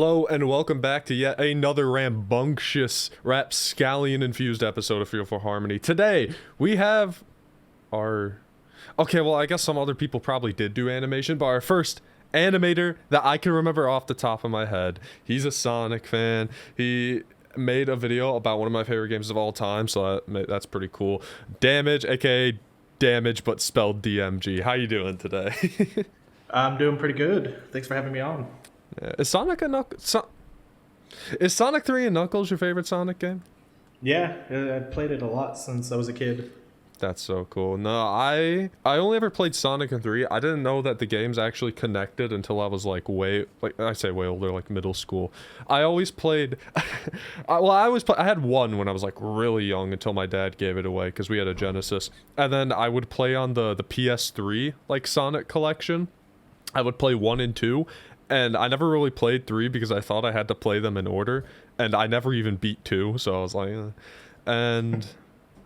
Hello and welcome back to yet another rambunctious rapscallion-infused episode of Feel for Harmony. Today, we have our... Okay, well, I guess some other people probably did do animation, but our first animator that I can remember off the top of my head. He's a Sonic fan. He made a video about one of my favorite games of all time, so that's pretty cool. Damage, aka Damage, but spelled DMG. How you doing today? I'm doing pretty good. Thanks for having me on. Yeah. Is Sonic 3 and Knuckles your favorite Sonic game? Yeah, I played it a lot since I was a kid. That's so cool. No, I only ever played Sonic and 3. I didn't know that the games actually connected until I was like way older, like middle school. I always played I had one when I was like really young until my dad gave it away because we had a Genesis. And then I would play on the PS3 like Sonic collection. I would play 1 and 2. And I never really played 3 because I thought I had to play them in order. And I never even beat 2, so I was like... And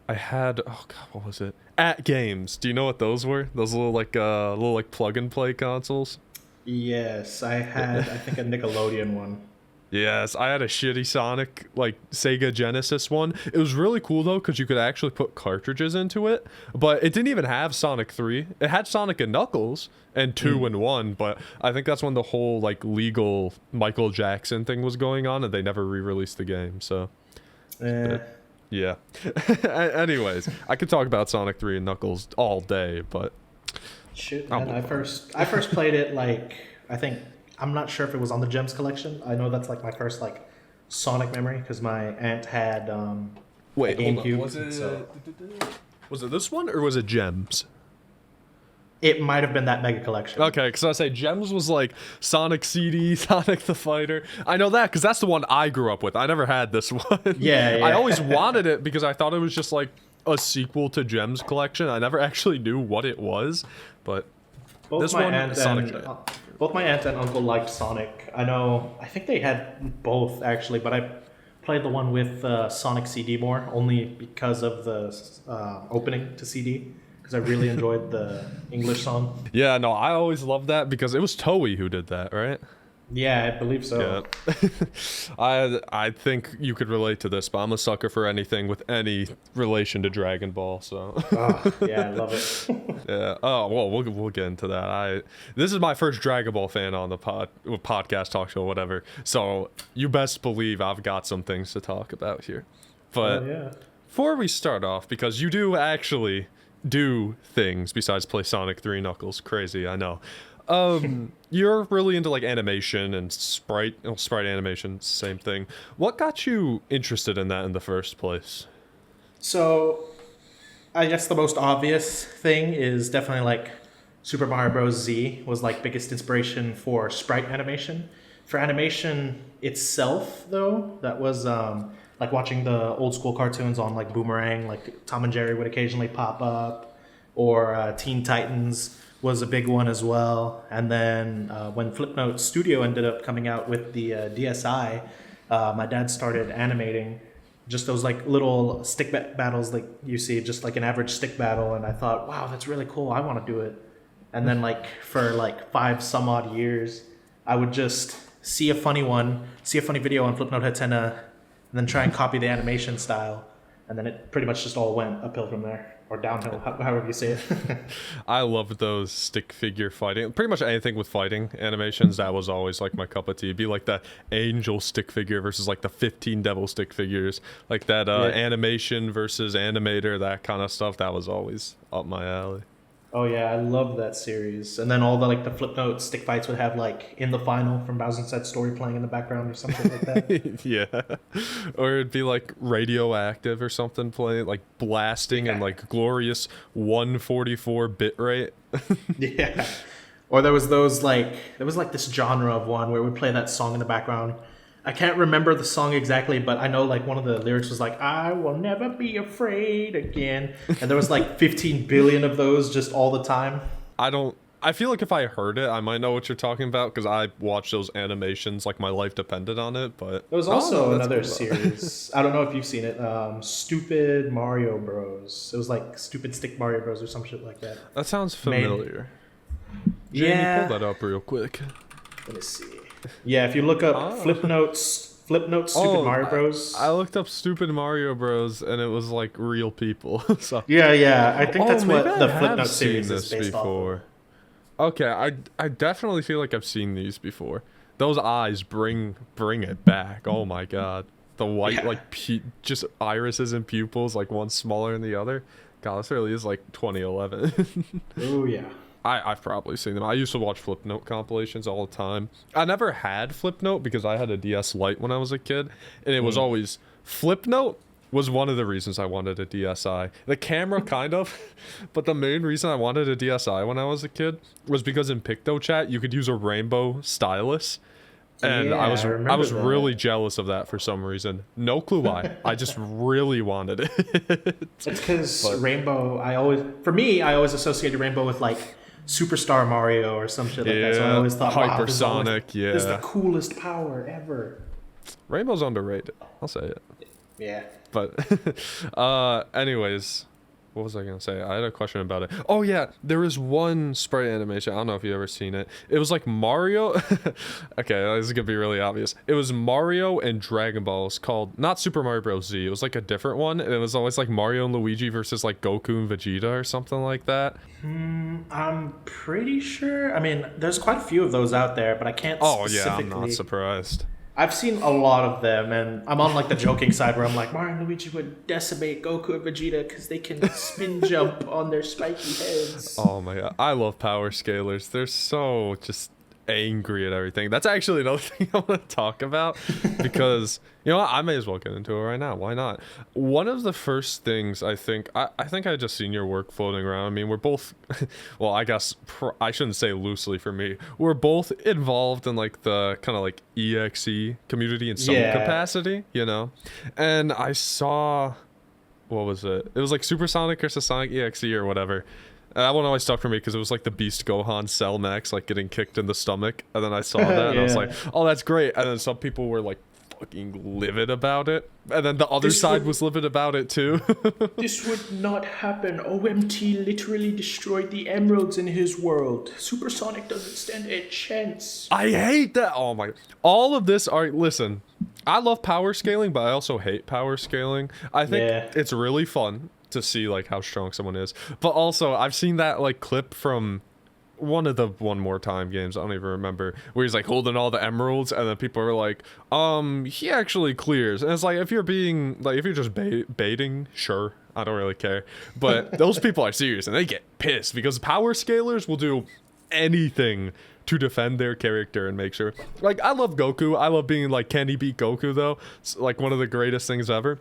I had... Oh, God, what was it? At Games. Do you know what those were? Those little plug-and-play consoles? Yes, I had, I think, a Nickelodeon one. Yes, I had a shitty Sonic, like, Sega Genesis one. It was really cool, though, because you could actually put cartridges into it. But it didn't even have Sonic 3. It had Sonic and Knuckles and 2 and 1. But I think that's when the whole, like, legal Michael Jackson thing was going on, and they never re-released the game, so... Yeah. Anyways, I could talk about Sonic 3 and Knuckles all day, but... Shoot, man, I first played it, like, I think... I'm not sure if it was on the Gems collection. I know that's like my first like Sonic memory because my aunt had Wait, GameCube. Was it this one or was it Gems? It might have been that mega collection. Okay, because I say Gems was like Sonic CD, Sonic the Fighter. I know that because that's the one I grew up with. I never had this one. Yeah. I always wanted it because I thought it was just like a sequel to Gems collection. I never actually knew what it was, but Both my aunt and uncle liked Sonic. I think they had both actually, but I played the one with Sonic CD more, only because of the opening to CD, because I really enjoyed the English song. Yeah, no, I always loved that because it was Toei who did that, right? Yeah, I believe so. Yeah. I think you could relate to this, but I'm a sucker for anything with any relation to Dragon Ball, so... Oh, yeah, I love it. Yeah. Oh, well, we'll get into that. This is my first Dragon Ball fan on the podcast, talk show, whatever, so you best believe I've got some things to talk about here. But yeah. Before we start off, because you do actually do things besides play Sonic 3 Knuckles, crazy, I know. You're really into like animation and sprite animation, same thing. What got you interested in that in the first place? So, I guess the most obvious thing is definitely like Super Mario Bros. Z was like biggest inspiration for sprite animation. For animation itself, though, that was like watching the old school cartoons on like Boomerang, like Tom and Jerry would occasionally pop up, or Teen Titans was a big one as well. And then when Flipnote Studio ended up coming out with the DSi, my dad started animating just those like little stick battles like you see, just like an average stick battle. And I thought, wow, that's really cool. I want to do it. And then like for like 5 some odd years, I would just see a funny video on Flipnote Hatena, and then try and copy the animation style. And then it pretty much just all went uphill from there. Or downhill, however you say it. I love those stick figure fighting. Pretty much anything with fighting animations, that was always like my cup of tea. It'd be like the angel stick figure versus like the 15 devil stick figures. Like that animation versus animator, that kind of stuff. That was always up my alley. Oh yeah, I love that series. And then all the like the Flipnote stick fights would have like In the Final from Bowser's Inside Story playing in the background or something like that. Yeah. Or it'd be like Radioactive or something playing, like blasting and like glorious 144 bitrate. Yeah. Or there was this genre of one where we play that song in the background. I can't remember the song exactly, but I know like one of the lyrics was like, I will never be afraid again. And there was like 15 billion of those just all the time. I feel like if I heard it, I might know what you're talking about because I watched those animations like my life depended on it, but... There was also another series. I don't know if you've seen it. Stupid Mario Bros. It was like Stupid Stick Mario Bros. Or some shit like that. That sounds familiar. Jamie, pull that up real quick. Let me see. Yeah, if you look up Oh. Flip Notes, Stupid Mario Bros. I looked up Stupid Mario Bros. And it was like real people. So. Yeah, yeah. I think Oh, that's maybe what I the Flip have Note seen series is this based off of. before. Okay, I definitely feel like I've seen these before. Those eyes bring it back. Oh my god. The white Yeah. like just irises and pupils, like one smaller than the other. God, this really is like 2011. Oh yeah. I've probably seen them. I used to watch Flipnote compilations all the time. I never had Flipnote because I had a DS Lite when I was a kid, and it was always Flipnote was one of the reasons I wanted a DSi. The camera kind of, but the main reason I wanted a DSi when I was a kid was because in Pikkle chat you could use a rainbow stylus. And Yeah, I was remember that. really jealous of that for some reason. No clue why. I just really wanted it. It's because Rainbow. I always associated Rainbow with like Superstar Mario or some shit like that. So I always thought, wow, Hypersonic, this is the coolest power ever. Rainbow's underrated. I'll say it. Yeah. But anyways, what was I gonna say? I had a question about it. Oh yeah, there was one sprite animation. I don't know if you ever seen it. It was like Mario. Okay, this is gonna be really obvious. It was Mario and Dragon Balls called not Super Mario Bros. Z. It was like a different one. And it was always like Mario and Luigi versus like Goku and Vegeta or something like that. I'm pretty sure. I mean, there's quite a few of those out there, but I can't Oh yeah, specifically. I'm not surprised. I've seen a lot of them, and I'm on like the joking side where I'm like, Mario and Luigi would decimate Goku and Vegeta because they can spin jump on their spiky heads. Oh my god, I love power scalers. They're so just angry at everything. That's actually another thing I want to talk about because you know what? I may as well get into it right now. Why not? One of the first things I think I just seen your work floating around. I mean, we're both well, I guess I shouldn't say loosely for me. We're both involved in like the kind of like EXE community in some capacity, you know. And I saw what was it? It was like Supersonic versus Sonic EXE or whatever. That one always stuck for me because it was like the Beast Gohan Cell Max like getting kicked in the stomach, and then I saw that and I was like, "Oh, that's great!" And then some people were like fucking livid about it, and then the other side was livid about it too. This would not happen. OMT literally destroyed the emeralds in his world. Supersonic doesn't stand a chance. I hate that. Oh my! All of this are listen. I love power scaling, but I also hate power scaling. I think it's really fun to see like how strong someone is, but also I've seen that like clip from one of the One More Time games, I don't even remember, where he's like holding all the emeralds and then people are like he actually clears, and it's like if you're being like if you're just baiting, sure, I don't really care, but those people are serious and they get pissed because power scalers will do anything to defend their character and make sure, like, I love Goku, I love being like, can he beat Goku though? It's like one of the greatest things ever.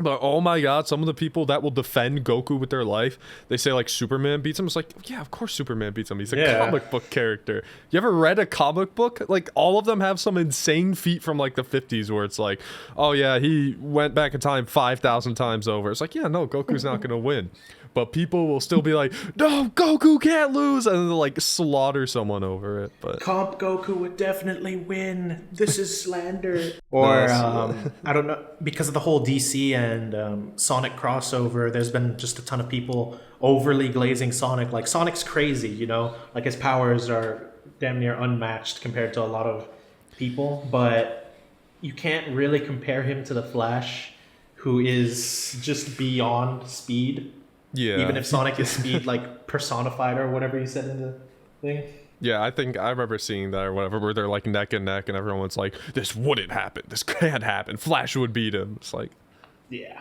But oh my god, some of the people that will defend Goku with their life, they say like Superman beats him. It's like, yeah, of course Superman beats him. He's a comic book character. You ever read a comic book? Like all of them have some insane feat from like the 50s where it's like, oh yeah, he went back in time 5,000 times over. It's like, yeah, no, Goku's not gonna win. But people will still be like, no, Goku can't lose, and they'll like slaughter someone over it. But Comp Goku would definitely win. This is slander. Or I don't know, because of the whole DC and Sonic crossover, there's been just a ton of people overly glazing Sonic. Like Sonic's crazy, you know, like his powers are damn near unmatched compared to a lot of people, but you can't really compare him to the Flash, who is just beyond speed. yeah, Even if Sonic is speed like personified or whatever you said in the thing. yeah, I think I remember seeing that or whatever, where they're like neck and neck, and everyone's like, "This wouldn't happen. This can't happen. Flash would beat him." It's like, Yeah.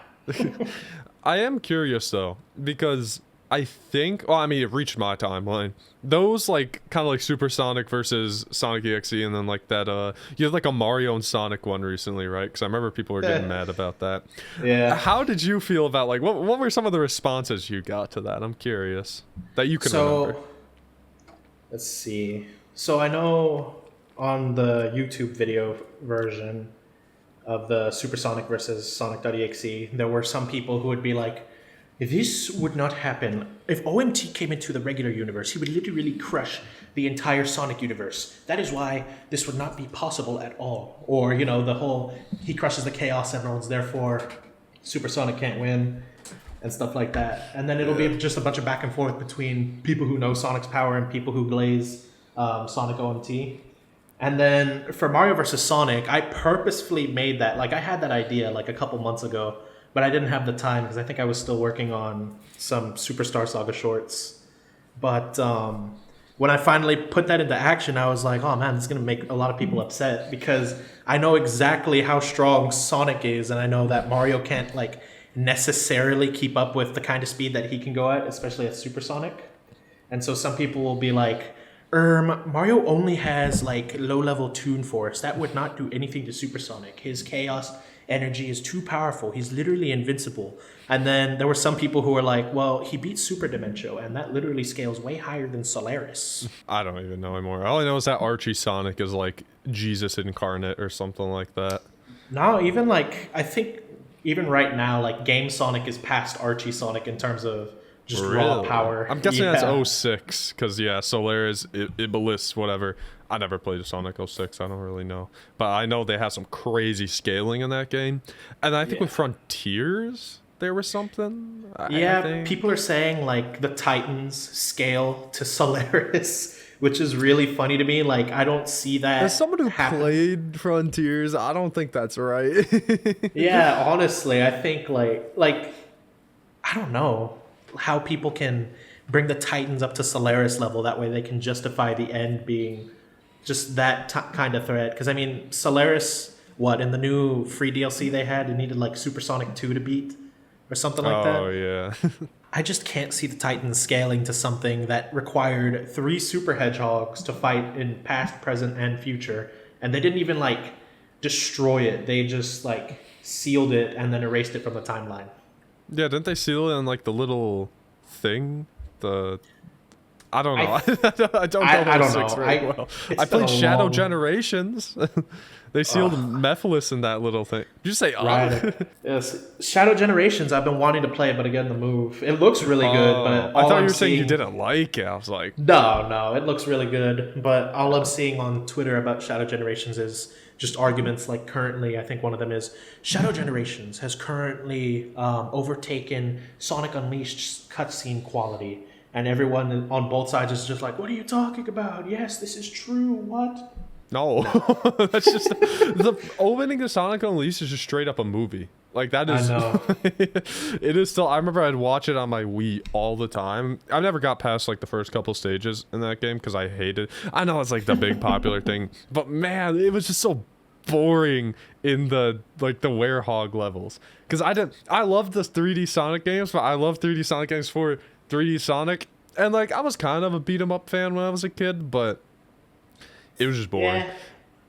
I am curious though, because I think, well, I mean, it reached my timeline. Those like kind of like Supersonic versus Sonic EXE, and then like that you had like a Mario and Sonic one recently, right? Because I remember people were getting mad about that. Yeah. How did you feel about like what were some of the responses you got to that? I'm curious that you can remember. Let's see. So I know on the YouTube video version of the Supersonic versus Sonic.exe, there were some people who would be like, this would not happen. If OMT came into the regular universe, he would literally crush the entire Sonic universe. That is why this would not be possible at all. Or, you know, the whole, he crushes the Chaos Emeralds, therefore Supersonic can't win, and stuff like that. And then it'll be just a bunch of back and forth between people who know Sonic's power and people who glaze Sonic OMT. And then for Mario vs. Sonic, I purposefully made that. Like, I had that idea like a couple months ago, but I didn't have the time because I think I was still working on some Superstar Saga shorts. But when I finally put that into action, I was like, oh man, this is going to make a lot of people upset because I know exactly how strong Sonic is, and I know that Mario can't like necessarily keep up with the kind of speed that he can go at, especially at Supersonic. And so some people will be like, Mario only has like low-level Toon Force. That would not do anything to Supersonic. His Chaos energy is too powerful. He's literally invincible. And then there were some people who were like, well, he beat Super Dimension, and that literally scales way higher than Solaris. I don't even know anymore. All I know is that Archie Sonic is like Jesus incarnate or something like that. No, even like, I think even right now, like Game Sonic is past Archie Sonic in terms of just raw power. I'm guessing that's 06, because yeah, Solaris, Iblis, whatever. I never played a Sonic 06, I don't really know. But I know they have some crazy scaling in that game. And I think with Frontiers, there was something. Yeah, people are saying like the Titans scale to Solaris, which is really funny to me. Like, I don't see that. As someone who played Frontiers, I don't think that's right. Yeah, honestly, I think like I don't know how people can bring the Titans up to Solaris level. That way they can justify the end being just that kind of threat. Because I mean, Solaris, in the new free DLC they had, it needed like Supersonic 2 to beat or something like that. Oh yeah. I just can't see the Titans scaling to something that required 3 Super Hedgehogs to fight in past, present, and future. And they didn't even like destroy it. They just like sealed it and then erased it from the timeline. Yeah, didn't they seal it on like the little thing? I don't know. I don't know 06 very well. I played Shadow Generations. They sealed Mephiles in that little thing. Did you say right. Yes. Shadow Generations, I've been wanting to play, but again, the move. It looks really good, but I thought you were saying you didn't like it. I was like... No, it looks really good. But all I'm seeing on Twitter about Shadow Generations is just arguments like currently, I think one of them is, Shadow Generations has currently overtaken Sonic Unleashed cutscene quality. And everyone on both sides is just like, what are you talking about? Yes, this is true. What? No. That's just... the opening of Sonic Unleashed is just straight up a movie. Like, that is... I know. It is still... I remember I'd watch it on my Wii all the time. I never got past, like, the first couple stages in that game because I hated... I know it's, like, the big popular thing. But, man, it was just so boring in the, like, the Werehog levels. Because I love the 3D Sonic games, but I love 3D Sonic games for 3D Sonic. And, like, I was kind of a beat-em-up fan when I was a kid, but... it was just boring. Yeah,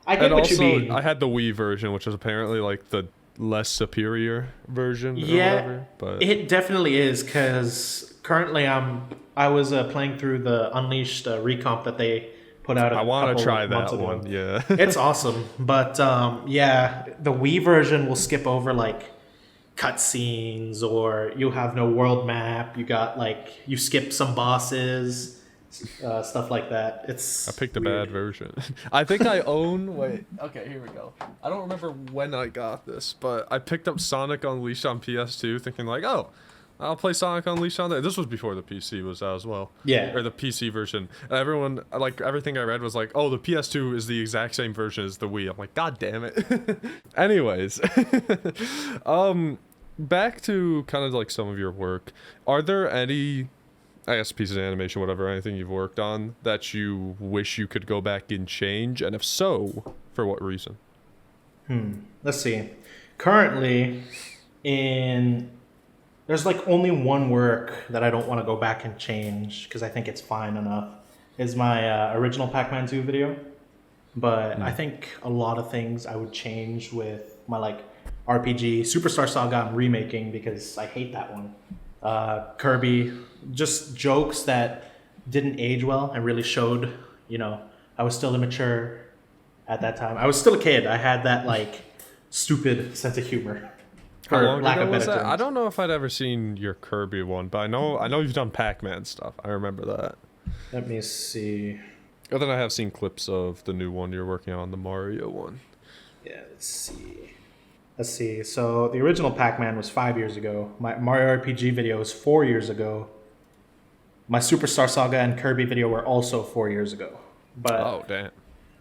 I get what you mean. I had the Wii version, which is apparently like the less superior version. Yeah, or whatever, but it definitely is. Because currently, I was playing through the Unleashed recomp that they put out. I want to try that one. Yeah, it's awesome. But yeah, the Wii version will skip over like cutscenes, or you have no world map. You got like you skip some bosses. Stuff like that. I picked a bad version. I think I own... Wait. Okay, here we go. I don't remember when I got this, but I picked up Sonic Unleashed on PS2 thinking like, oh, I'll play Sonic Unleashed on there. This was before the PC was out as well. Yeah. Or the PC version. And everyone, like, everything I read was like, oh, the PS2 is the exact same version as the Wii. I'm like, god damn it. Anyways. Back to kind of like some of your work. Are there any... I guess pieces of animation, whatever, anything you've worked on that you wish you could go back and change? And if so, for what reason? Let's see. Currently, there's like only one work that I don't want to go back and change because I think it's fine enough. Is my original Pac-Man 2 video. But I think a lot of things I would change with my like RPG Superstar Saga I'm remaking because I hate that one. Kirby, just jokes that didn't age well and really showed, I was still immature at that time. I was still a kid. I had that like stupid sense of humor. How long ago was that? I don't know if I'd ever seen your Kirby one, but I know you've done Pac-Man stuff. I remember that. Let me see. Other than I have seen clips of the new one you're working on, the Mario one. Yeah, Let's see. So the original Pac-Man was 5 years ago. My Mario RPG video was 4 years ago. My Superstar Saga and Kirby video were also 4 years ago. But oh damn.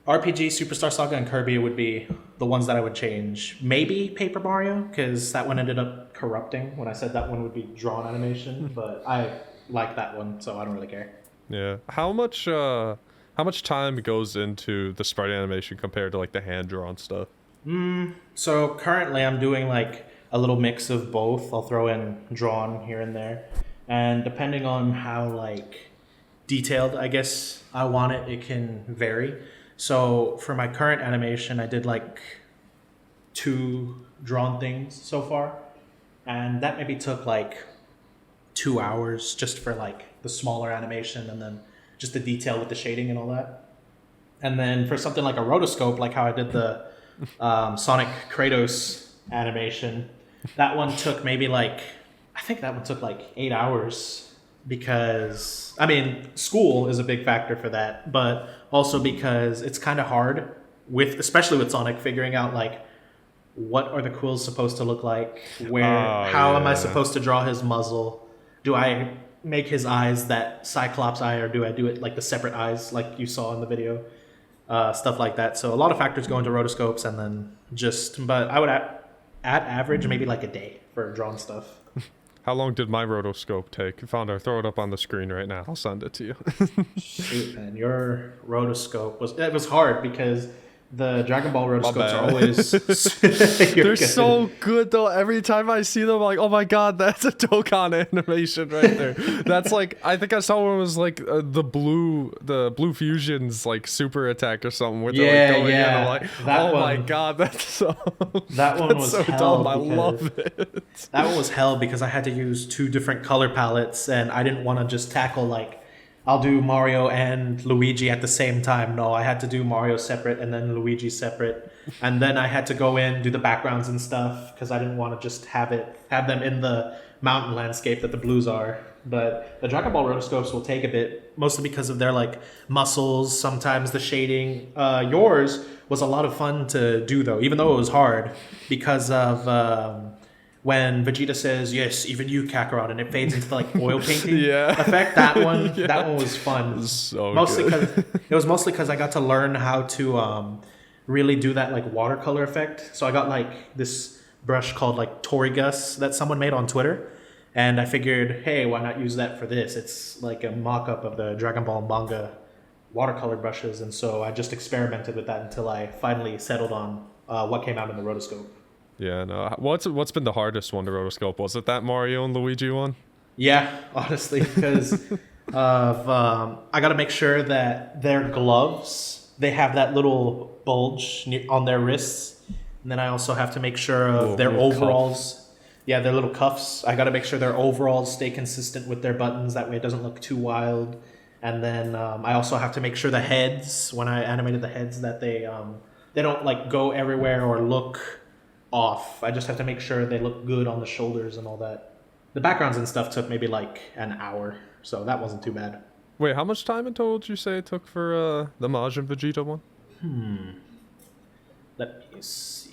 RPG, Superstar Saga, and Kirby would be the ones that I would change. Maybe Paper Mario, because that one ended up corrupting when I said that one would be drawn animation, but I like that one, so I don't really care. Yeah. How much time goes into the sprite animation compared to like the hand drawn stuff? So currently I'm doing like a little mix of both. I'll throw in drawn here and there. And depending on how like detailed I guess I want it, it can vary. So for my current animation, I did like 2 drawn things so far. And that maybe took like 2 hours just for like the smaller animation and then just the detail with the shading and all that. And then for something like a rotoscope, like how I did the Sonic Kratos animation, that one took maybe like, I think that one took like 8 hours because, I mean, school is a big factor for that, but also because it's kind of hard with, especially with Sonic, figuring out like what are the quills supposed to look like, how am I supposed to draw his muzzle? Do I make his eyes that Cyclops eye, or do I do it like the separate eyes like you saw in the video? Stuff like that. So a lot of factors go into rotoscopes, and then but I would at average maybe like a day for drawn stuff. How long did my rotoscope take? Found her. Throw it up on the screen right now. I'll send it to you. Shoot, man, your rotoscope was hard because the Dragon Ball rotoscopes are always they're so good though. Every time I see them, I'm like, oh my god, that's a Dokkan animation right there. That's like, I think I saw one was like the blue fusion's like super attack or something with it like going in. I'm like, that my god, that's so that one was so hell dumb. I love it. That one was hell because I had to use 2 different color palettes, and I didn't want to just tackle like I'll do Mario and Luigi at the same time. No, I had to do Mario separate and then Luigi separate. And then I had to go in, do the backgrounds and stuff because I didn't want to just have them in the mountain landscape that the blues are. But the Dragon Ball rotoscopes will take a bit, mostly because of their like muscles, sometimes the shading. Yours was a lot of fun to do though, even though it was hard because of when Vegeta says, yes, even you, Kakarot, and it fades into the like oil painting effect. That one was fun. So it was mostly because I got to learn how to really do that like watercolor effect. So I got like this brush called like Torigus that someone made on Twitter. And I figured, hey, why not use that for this? It's like a mock-up of the Dragon Ball manga watercolor brushes. And so I just experimented with that until I finally settled on what came out in the rotoscope. Yeah, no. What's been the hardest one to rotoscope? Was it that Mario and Luigi one? Yeah, honestly, because of I got to make sure that their gloves, they have that little bulge on their wrists, and then I also have to make sure of their overalls. Cuff. Yeah, their little cuffs. I got to make sure their overalls stay consistent with their buttons. That way, it doesn't look too wild. And then I also have to make sure the heads, when I animated the heads, that they don't like go everywhere or look off. I just have to make sure they look good on the shoulders and all that. The backgrounds and stuff took maybe like an hour, so that wasn't too bad. Wait, how much time in total did you say it took for the Majin Vegeta one? Let me see.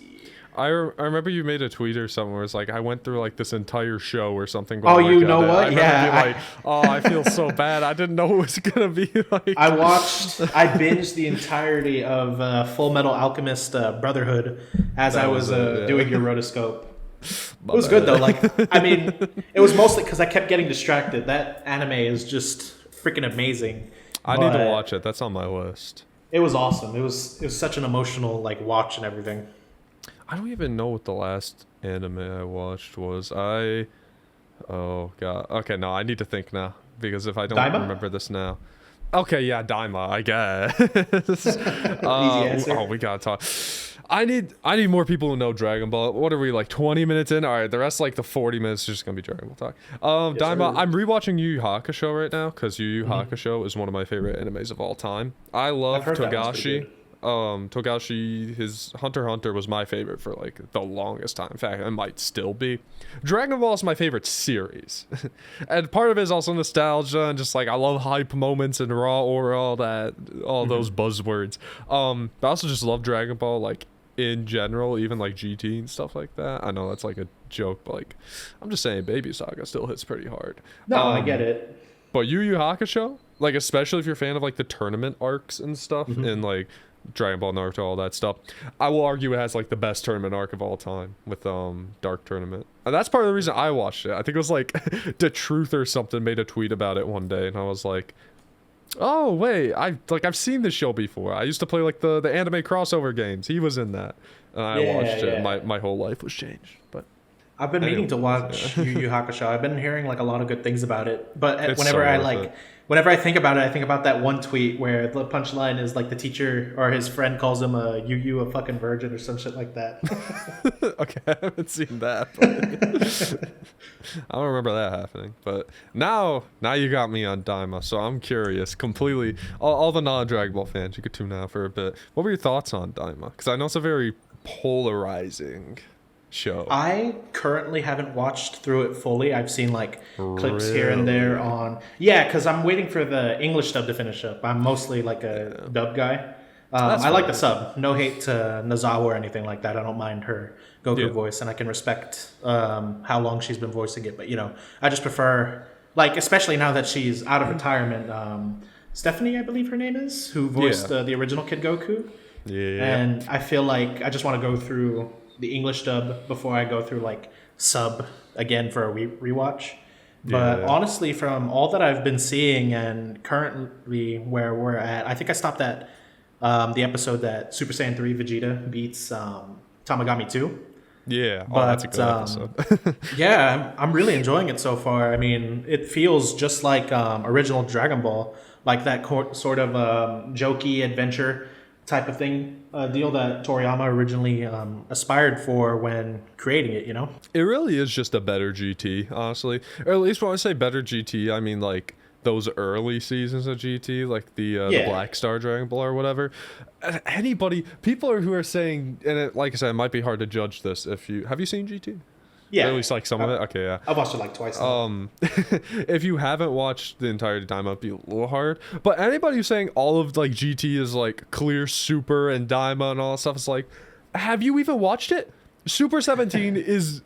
I remember you made a tweet or something where it's like, I went through like this entire show or something. Oh, you know what? Yeah. I feel so bad. I didn't know it was going to be like. I binged the entirety of Full Metal Alchemist Brotherhood as I was doing your rotoscope. It was good though. Like, I mean, it was mostly because I kept getting distracted. That anime is just freaking amazing. I need to watch it. That's on my list. It was awesome. It was such an emotional like watch and everything. I don't even know what the last anime I watched was. Oh god. Okay, no, I need to think now because if I don't remember this now. Okay, yeah, Daima, I guess. Easy answer. We gotta talk. I need more people who know Dragon Ball. What are we, like 20 minutes in? All right, the rest, like the 40 minutes is just gonna be Dragon Ball talk. Daima, I'm rewatching Yu Yu Hakusho right now because Yu Yu Hakusho is one of my favorite animes of all time. I love Togashi. Togashi, his Hunter x Hunter was my favorite for like the longest time. In fact, it might still be. Dragon Ball is my favorite series. And part of it is also nostalgia and just like I love hype moments and raw or all those buzzwords. But I also just love Dragon Ball like in general, even like GT and stuff like that. I know that's like a joke, but like I'm just saying Baby Saga still hits pretty hard. No, I get it. But Yu Yu Hakusho, like especially if you're a fan of like the tournament arcs and stuff and like Dragon Ball, Naruto, all that stuff. I will argue it has like the best tournament arc of all time with Dark Tournament. And that's part of the reason I watched it. I think it was like The Truth or something made a tweet about it one day, and I was like, oh wait, I've seen this show before. I used to play like the anime crossover games. He was in that. And I watched it. My whole life was changed. But I've been meaning to watch Yu Yu Hakusho. I've been hearing like a lot of good things about it. But It's whenever so I worth like, it. whenever I think about it, I think about that one tweet where the punchline is like the teacher or his friend calls him a Yu Yu a fucking virgin or some shit like that. Okay, I haven't seen that. But I don't remember that happening. But now you got me on Daima, so I'm curious. Completely, all the non-Dragon Ball fans, you could tune out for a bit. What were your thoughts on Daima? Because I know it's a very polarizing show. I currently haven't watched through it fully. I've seen like clips here and there on. Yeah, because I'm waiting for the English dub to finish up. I'm mostly like a dub guy. I like the sub. No hate to Nozawa or anything like that. I don't mind her Goku voice, and I can respect how long she's been voicing it. But I just prefer, like, especially now that she's out of retirement. Stephanie, I believe her name is, who voiced the original Kid Goku. Yeah. And I feel like I just want to go through the English dub before I go through like sub again for a rewatch. But honestly, from all that I've been seeing and currently where we're at, I think I stopped at the episode that Super Saiyan 3 Vegeta beats Tamagami 2. Yeah, But, that's a good episode. Yeah, I'm really enjoying it so far. I mean, it feels just like original Dragon Ball, like that sort of jokey adventure type of thing, deal that Toriyama originally aspired for when creating it, It really is just a better GT, honestly. Or at least when I say better GT, I mean like those early seasons of GT, like the Black Star Dragon Ball or whatever. People who are saying, and like I said, it might be hard to judge this have you seen GT? Yeah. Or at least like some of it? Okay, yeah. I've watched it like twice now. If you haven't watched the entire time, it'd be a little hard. But anybody who's saying all of like GT is like clear Super and Daima and all that stuff, it's like, have you even watched it? Super 17 is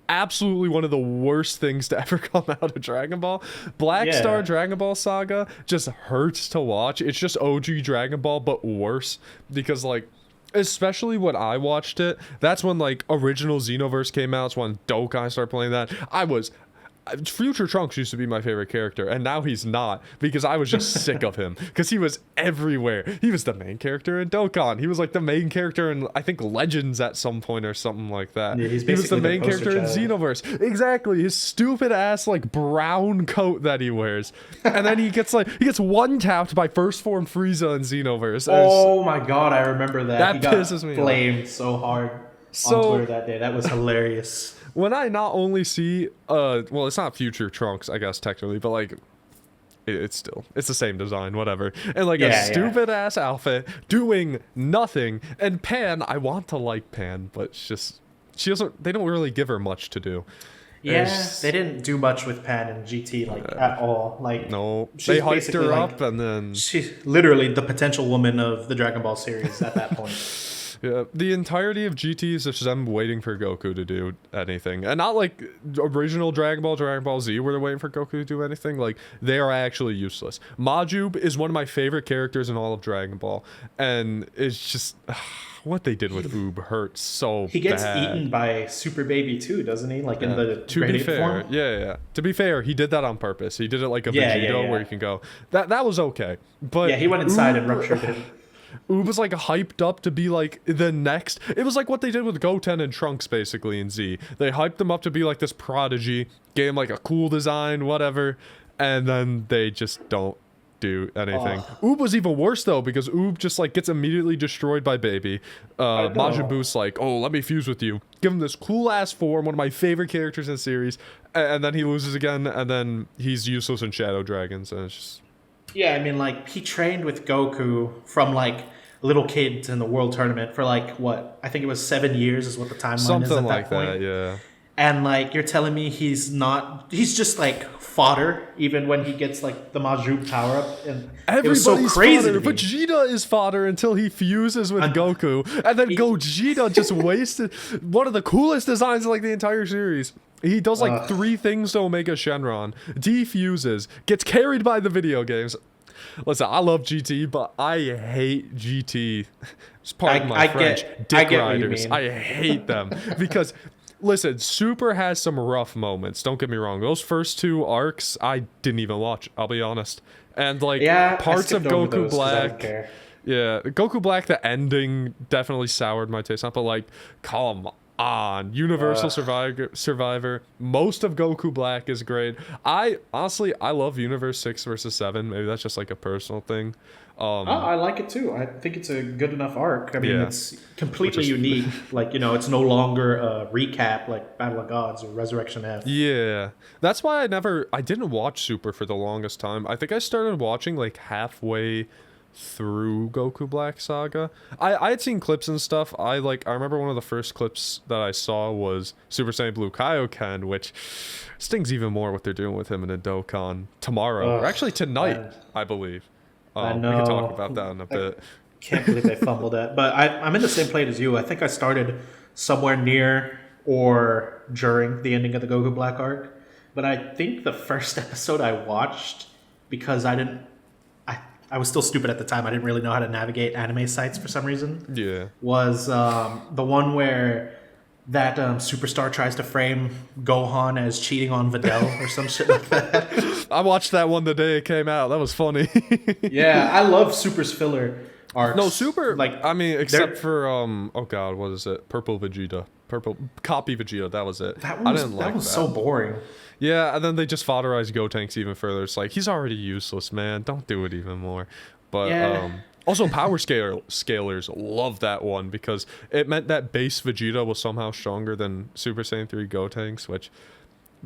absolutely one of the worst things to ever come out of Dragon Ball. Black Star Dragon Ball Saga just hurts to watch. It's just OG Dragon Ball, but worse. Because like, especially when I watched it, that's when like original Xenoverse came out. It's when Dokai started playing that. Future Trunks used to be my favorite character, and now he's not, because I was just sick of him, because he was everywhere. He was the main character in Dokkan. He was like the main character in, I think, Legends at some point or something like that. Yeah, he was the main character in Xenoverse. Exactly. His stupid ass like brown coat that he wears. And then he gets one tapped by First Form Frieza in Xenoverse. Oh my god, I remember that. That pisses me off. Flamed so hard on Twitter that day. That was hilarious. When I not only see, well, it's not Future Trunks, I guess, technically, but, like, it's the same design, whatever. And, like, a stupid-ass outfit doing nothing. And Pan, I want to like Pan, but it's just, they don't really give her much to do. Yeah, they didn't do much with Pan and GT, like, at all. Like, no, they hyped her up, and then... She's literally the potential woman of the Dragon Ball series at that point. Yeah, the entirety of GT is just them waiting for Goku to do anything. And not like original Dragon Ball Z, where they're waiting for Goku to do anything. Like, they are actually useless. Majub is one of my favorite characters in all of Dragon Ball. And it's just... what they did with Oob hurts so bad. He gets eaten by Super Baby too, doesn't he? Like, in the to be fair, form? Yeah. To be fair, he did that on purpose. He did it like a Vegito where you can go. That was okay. But yeah, he went inside and ruptured it. Oob was like hyped up to be like the next. It was like what they did with Goten and Trunks basically in Z. They hyped them up to be like this prodigy, gave him like a cool design, whatever, and then they just don't do anything. Oob was even worse though, because Oob just like gets immediately destroyed by Baby. Majin Buu's like, oh, let me fuse with you. Give him this cool ass form, one of my favorite characters in the series, and then he loses again, and then he's useless in Shadow Dragons, and it's just... Yeah, I mean, like, he trained with Goku from, like, little kids in the World Tournament for, like, what? I think it was 7 years is what the timeline Something is at like that point. That, yeah. And, like, you're telling me he's just, like, fodder, even when he gets, like, the Majub power-up. And it was so crazy fodder. Vegeta is fodder until he fuses with Goku. And then Gogeta just wasted one of the coolest designs of, like, the entire series. He does like 3 things to Omega Shenron, defuses, gets carried by the video games. Listen, I love GT, but I hate GT. It's part of my French. I Dick get what you riders. mean. I hate them because, listen, Super has some rough moments. Don't get me wrong. Those first two arcs, I didn't even watch. I'll be honest. And like Yeah, I parts of skipped over Goku those 'cause I don't Black. care. Yeah, Goku Black, the ending definitely soured my taste. But like, come on, Universal Survivor. Most of Goku Black is great. I honestly, I love Universe 6 versus 7. Maybe that's just like a personal thing. I like it too. I think it's a good enough arc. I mean, Yeah. it's completely unique. Like, it's no longer a recap like Battle of Gods or Resurrection F. Yeah, that's why I didn't watch Super for the longest time. I think I started watching like halfway through Goku Black Saga. I had seen clips and stuff. I remember one of the first clips that I saw was Super Saiyan Blue Kaioken, which stings even more what they're doing with him in a Dokkan tomorrow, or actually tonight, I believe. I We know. can talk about that in a bit. Can't believe they fumbled that. But I'm in the same plate as you. I think I started somewhere near or during the ending of the Goku Black arc. But I think the first episode I watched, because I was still stupid at the time. I didn't really know how to navigate anime sites for some reason. Yeah. Was the one where that superstar tries to frame Gohan as cheating on Videl or some shit like that. I watched that one the day it came out. That was funny. Yeah, I love Super's filler arcs. No, Super, like I mean, except for oh god, what is it? Purple Copy Vegeta, that was it. I didn't like that was so boring. Yeah, and then they just fodderized Gotenks even further. It's like, he's already useless, man. Don't do it even more. But Yeah. also scalers love that one because it meant that base Vegeta was somehow stronger than Super Saiyan 3 Gotenks, which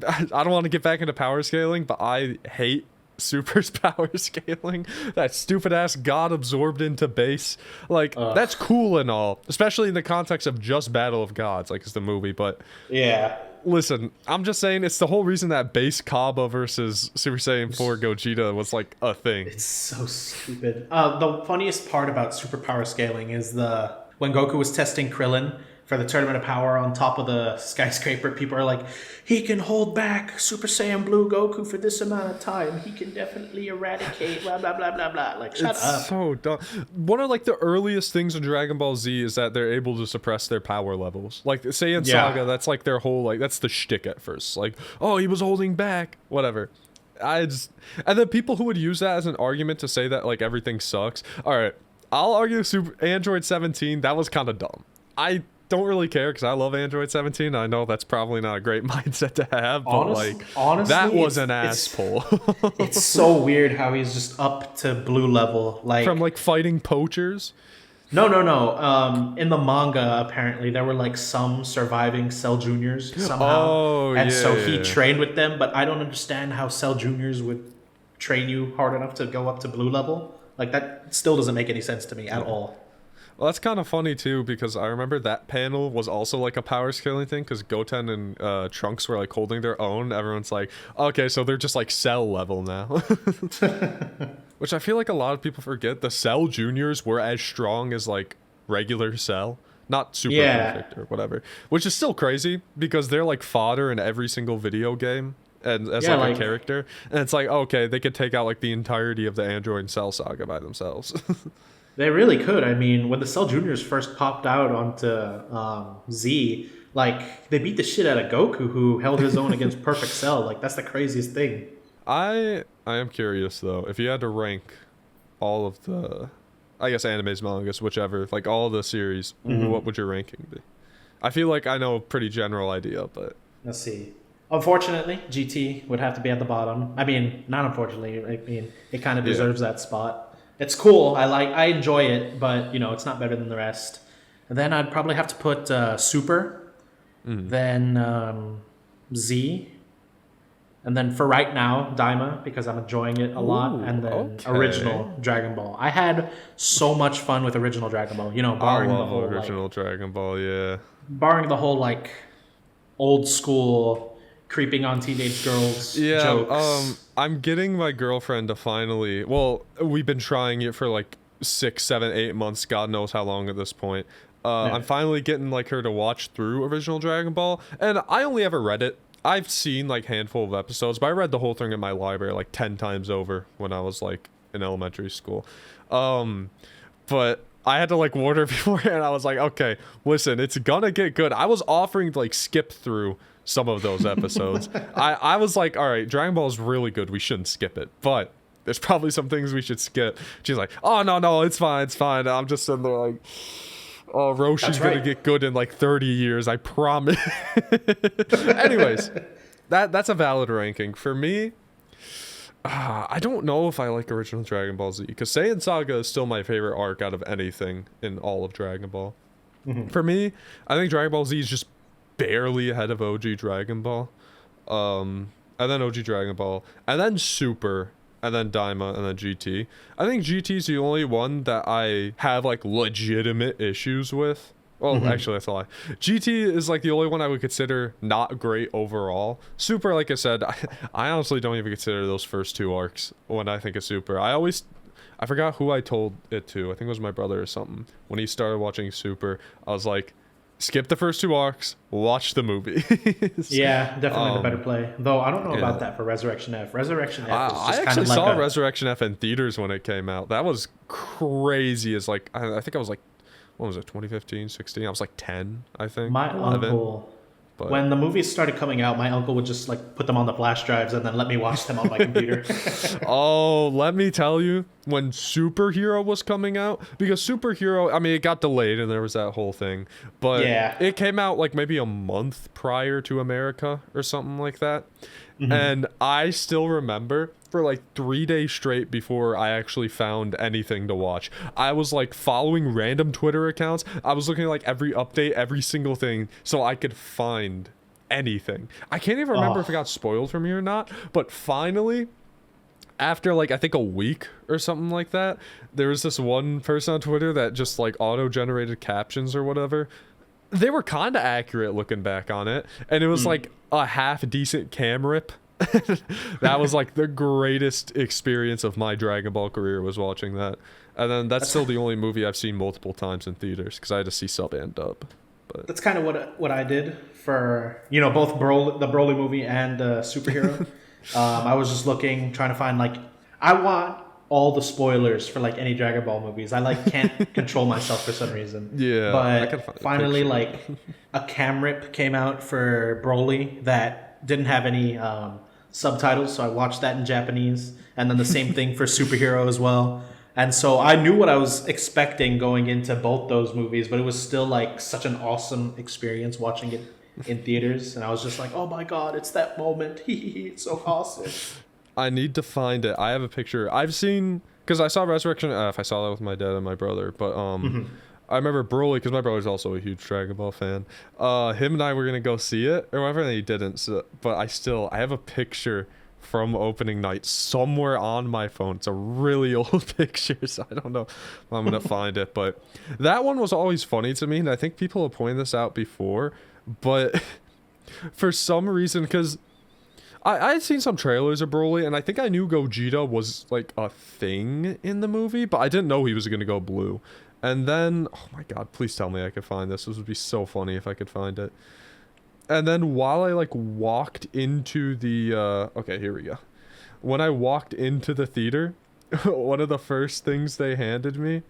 I don't want to get back into power scaling, but I hate Super's power scaling. That stupid ass god absorbed into base. Like, that's cool and all, especially in the context of just Battle of Gods, like it's the movie, but Yeah. listen, I'm just saying it's the whole reason that base Kaba versus Super Saiyan 4 Gogeta was like a thing. It's so stupid. The funniest part about superpower scaling is when Goku was testing Krillin for the Tournament of Power on top of the skyscraper. People are like, he can hold back Super Saiyan Blue Goku for this amount of time. He can definitely eradicate blah blah blah blah blah. Like, shut It's up. so dumb. One of like the earliest things in Dragon Ball Z is that they're able to suppress their power levels. Like Saiyan Yeah. Saga, that's like their whole that's the shtick at first. Like, oh, he was holding back, whatever. And then people who would use that as an argument to say that like everything sucks. All right, I'll argue Super Android 17. That was kind of dumb. I don't really care because I love Android 17. I know that's probably not a great mindset to have, but Honestly, that was an it's- ass pull. It's so weird how he's just up to blue level. Like, From like fighting poachers. no. In the manga, apparently there were like some surviving Cell Juniors somehow, Oh, and so yeah, he yeah. trained with them. But I don't understand how Cell Juniors would train you hard enough to go up to blue level. Like, that still doesn't make any sense to me at all. Well, that's kind of funny too because I remember that panel was also like a power scaling thing because Goten and Trunks were like holding their own. Everyone's like, okay, so they're just like Cell level now. Which I feel like a lot of people forget. The Cell Juniors were as strong as like regular Cell, not super perfect or whatever. Which is still crazy because they're like fodder in every single video game and as Yeah, like like- a character. And it's like, okay, they could take out like the entirety of the Android and Cell saga by themselves. They really could. I mean, when the Cell Juniors first popped out onto Z, like, they beat the shit out of Goku, who held his own against Perfect Cell. Like, that's the craziest thing. I am curious though, if you had to rank all of the, I guess animes, mangas, whichever, like all the series, what would your ranking be? I feel like I know a pretty general idea, but Let's see. Unfortunately, GT would have to be at the bottom. I mean, not unfortunately. I mean, it kind of deserves that spot. It's cool. I enjoy it, but it's not better than the rest. And then I'd probably have to put Super, then Z, and then for right now Daima because I'm enjoying it a lot, Ooh, and then okay. original Dragon Ball. I had so much fun with original Dragon Ball. I Barring the love whole original Dragon Ball, yeah. barring the whole like old school creeping on teenage girls Yeah, jokes. I'm getting my girlfriend to finally, well, we've been trying it for like 6, 7, 8 months, God knows how long at this point. I'm finally getting like her to watch through original Dragon Ball, and I only ever read it. I've seen like handful of episodes, but I read the whole thing in my library like 10 times over when I was like in elementary school. But I had to like warn her beforehand. I was like, okay, listen, it's gonna get good. I was offering to like skip through some of those episodes. I was like, all right, Dragon Ball is really good. We shouldn't skip it, but there's probably some things we should skip. She's like, oh no, it's fine. I'm just sitting there like, oh, Roshi's gonna get good in like 30 years, I promise. Anyways, that's a valid ranking for me. I don't know if I like original Dragon Ball Z, because Saiyan Saga is still my favorite arc out of anything in all of Dragon Ball. For me, I think Dragon Ball Z is just barely ahead of OG Dragon Ball, and then OG Dragon Ball, and then Super, and then Daima, and then GT. I think GT is the only one that I have like legitimate issues with. Well, actually, that's a lie. GT is like the only one I would consider not great overall. Super, like I said, I honestly don't even consider those first 2 arcs when I think of Super. I forgot who I told it to. I think it was my brother or something. When he started watching Super, I was like, skip the first 2 arcs, watch the movie. Yeah, definitely the better play. Though I don't know about that for Resurrection F. Resurrection F is just I actually saw Resurrection F in theaters when it came out. That was crazy. As like, I think I was like, what was it, 2015, 16? I was like 10, I think. My 11. Uncle, when the movies started coming out, my uncle would just like put them on the flash drives and then let me watch them on my computer. Oh, let me tell you, when Superhero was coming out, because Superhero, I mean, it got delayed and there was that whole thing, but it came out like maybe a month prior to America or something like that. And I still remember for like 3 days straight before I actually found anything to watch, I was like following random Twitter accounts. I was looking at like every update, every single thing, so I could find anything. I can't even remember if it got spoiled for me or not, but finally, after like I think a week or something like that, there was this one person on Twitter that just like auto-generated captions or whatever. They were kind of accurate looking back on it, and it was like a half decent cam rip. That was like the greatest experience of my Dragon Ball career, was watching that. And then that's still the only movie I've seen multiple times in theaters, because I had to see sub and dub. But that's kind of what I did for, you know, both the Broly movie and Superhero. I was just trying to find like, I want all the spoilers for like any Dragon Ball movies. I like can't control myself for some reason. Yeah. But finally, like a cam rip came out for Broly that didn't have any subtitles, so I watched that in Japanese, and then the same thing for Superhero as well. And so I knew what I was expecting going into both those movies, but it was still like such an awesome experience watching it in theaters, and I was just like, oh my god, it's that moment. It's so awesome. I need to find it. I have a picture. I've seen, because I saw Resurrection F. I saw that with my dad and my brother. But I remember Broly, because my brother's also a huge Dragon Ball fan. Him and I were gonna go see it or whatever, and he didn't. So, but I have a picture from opening night somewhere on my phone. It's a really old picture, so I don't know if I'm gonna find it. But that one was always funny to me, and I think people have pointed this out before. But for some reason, because I had seen some trailers of Broly, and I think I knew Gogeta was like a thing in the movie, but I didn't know he was gonna go blue. And then, oh my god, please tell me I could find this. This would be so funny if I could find it. And then while I like walked into the okay, here we go. When I walked into the theater, one of the first things they handed me,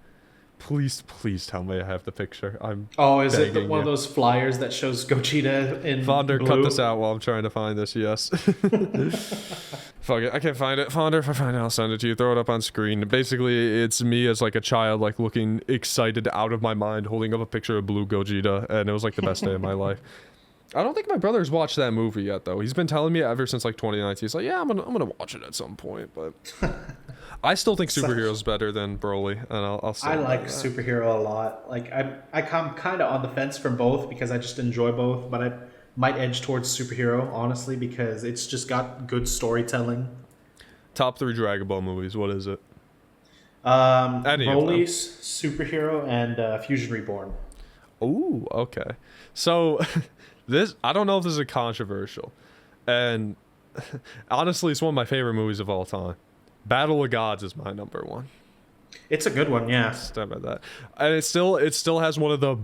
please tell me I have the picture. Is it one of those flyers that shows Gogeta in Fonder, blue? cut this out while I'm trying to find this. Yes. Fuck it, I can't find it. Fonder, if I find it, I'll send it to you. Throw it up on screen. Basically, it's me as like a child, like looking excited out of my mind, holding up a picture of blue Gogeta, and it was like the best day of my life. I don't think my brother's watched that movie yet, though. He's been telling me ever since like 2019. He's like, yeah, I'm gonna watch it at some point, but I still think Superhero's better than Broly, and I'll say I like Superhero a lot. Like I come kind of on the fence for both because I just enjoy both, but I might edge towards Superhero, honestly, because it's just got good storytelling. Top 3 Dragon Ball movies, what is it? Broly's, Superhero, and Fusion Reborn. Ooh, okay. So this, I don't know if this is controversial, and honestly, it's one of my favorite movies of all time. Battle of Gods is my number 1. It's a good one, yeah. Step at that, and it still has one of the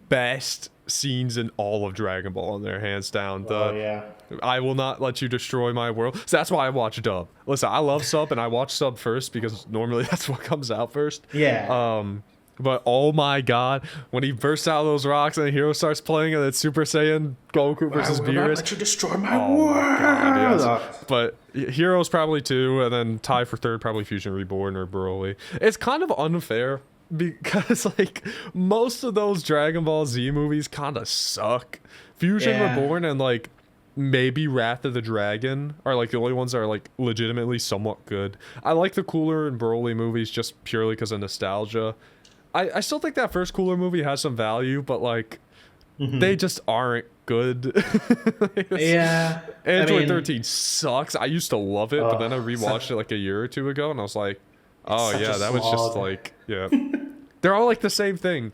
best scenes in all of Dragon Ball in there, hands down. Oh yeah. I will not let you destroy my world. So that's why I watch dub. Listen, I love sub, and I watch sub first because normally that's what comes out first. Yeah. But oh my god, when he bursts out of those rocks and the hero starts playing and it's Super Saiyan Goku versus I will not Beerus. let you destroy my Oh world. my god, yes. But Heroes probably 2, and then tie for 3rd probably Fusion Reborn or Broly. It's kind of unfair because like most of those Dragon Ball Z movies kind of suck. Fusion Reborn and like maybe Wrath of the Dragon are like the only ones that are like legitimately somewhat good. I like the Cooler and Broly movies just purely because of nostalgia. I still think that first Cooler movie has some value, but like they just aren't good. Yeah. Android 13 sucks. I used to love it, but then I rewatched it like a year or two ago, and I was like, oh yeah, that was just like, yeah. They're all like the same thing.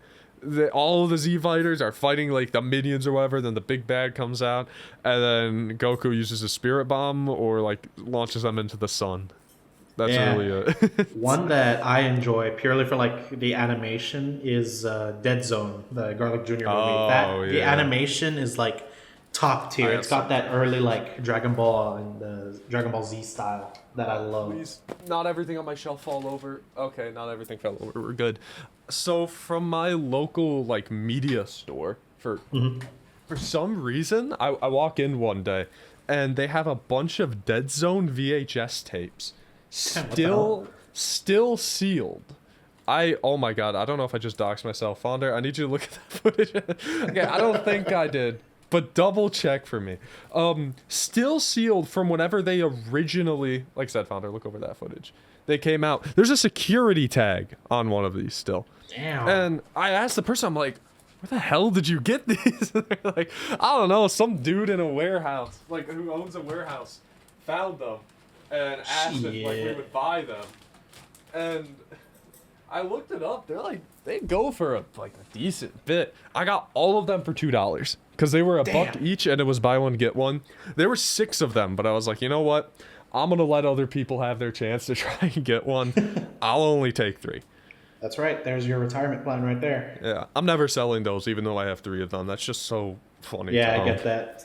All of the Z fighters are fighting like the minions or whatever, then the big bad comes out, and then Goku uses a spirit bomb or like launches them into the sun. That's really it. One that I enjoy purely for like the animation is Dead Zone, the Garlic Jr. movie. The animation is like top tier. It's got that early like Dragon Ball and the Dragon Ball Z style that I love. Please, not everything on my shelf fall over. Okay, not everything fell over. We're good. So from my local like media store, for some reason, I walk in one day and they have a bunch of Dead Zone VHS tapes. Still sealed. Oh my god, I don't know if I just doxed myself. Founder, I need you to look at that footage. Okay, I don't think I did, but double check for me. Still sealed from whenever they originally, like I said, Founder, look over that footage. They came out. There's a security tag on one of these still. Damn. And I asked the person, I'm like, where the hell did you get these? They're like, I don't know, some dude in a warehouse, like who owns a warehouse, found them. And asked if like we would buy them, and I looked it up. They're like they go for a decent bit. I got all of them for $2 because they were $1 each, and it was buy one get one. There were 6 of them, but I was like, you know what? I'm gonna let other people have their chance to try and get one. I'll only take 3. That's right. There's your retirement plan right there. Yeah, I'm never selling those, even though I have 3 of them. That's just so funny. Yeah, I get that.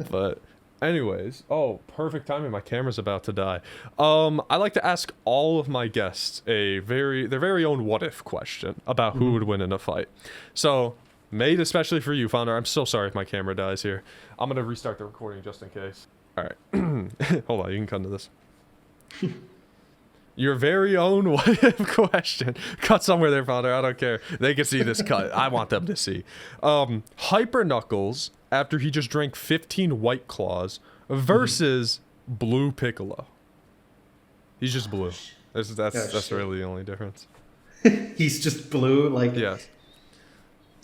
But. Anyways, perfect timing. My camera's about to die. I like to ask all of my guests their very own what if question about who would win in a fight. So, made especially for you, Founder. I'm so sorry if my camera dies here. I'm gonna restart the recording just in case. All right, hold on. You can come to this. Your very own what if question. Cut somewhere there, Founder. I don't care. They can see this cut. I want them to see. Hyper Knuckles, after he just drank 15 White Claws, versus Blue Piccolo. He's just blue. That's really the only difference. He's just blue, like. Yes.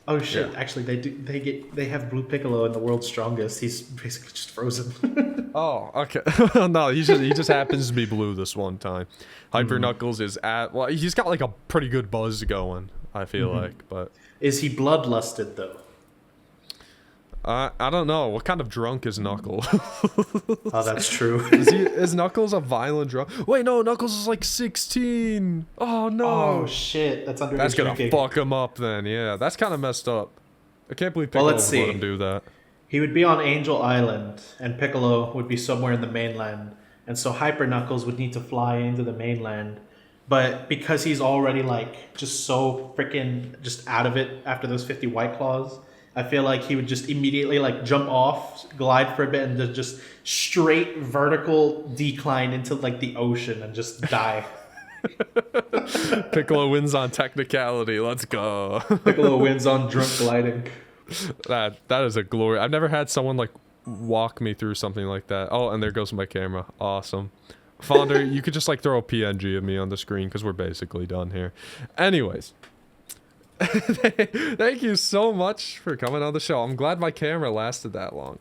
Oh shit! Yeah. Actually, they have Blue Piccolo in the World's Strongest. He's basically just frozen. Oh, okay. No, he just happens to be blue this one time. Hyper Knuckles is he's got like a pretty good buzz going, I feel like, but is he bloodlusted though? I don't know. What kind of drunk is Knuckles? Oh, that's true. Is Knuckles a violent drunk? Wait, no, Knuckles is like 16. Oh, no. Oh, shit. That's under That's going to fuck him up then, yeah. That's kind of messed up. I can't believe Piccolo would let him do that. He would be on Angel Island, and Piccolo would be somewhere in the mainland. And so Hyper Knuckles would need to fly into the mainland. But because he's already, like, just so freaking just out of it after those 50 White Claws, I feel like he would just immediately like jump off, glide for a bit, and just straight vertical decline into like the ocean and just die. Piccolo wins on technicality. Let's go. Piccolo wins on drunk gliding. That is a glory. I've never had someone like walk me through something like that. Oh, and there goes my camera. Awesome. Founder, you could just like throw a PNG of me on the screen because we're basically done here. Anyways. Thank you so much for coming on the show. I'm glad my camera lasted that long.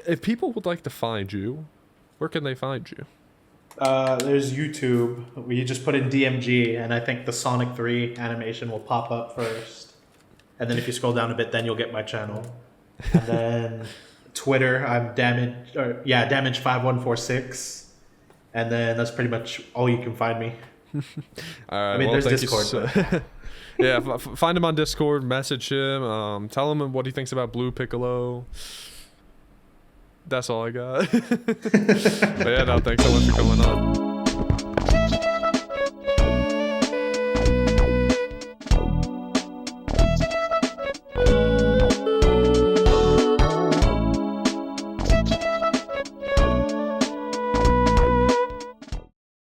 If people would like to find you, where can they find you? There's YouTube. We just put in DMG, and I think the Sonic 3 animation will pop up first. And then if you scroll down a bit, then you'll get my channel. And then Twitter, I'm Damage5146. And then that's pretty much all you can find me. All right. mean, Well, there's thank you Discord, so- yeah, find him on Discord, message him, tell him what he thinks about Blue Piccolo. That's all I got. But yeah, no, thanks so much for coming on.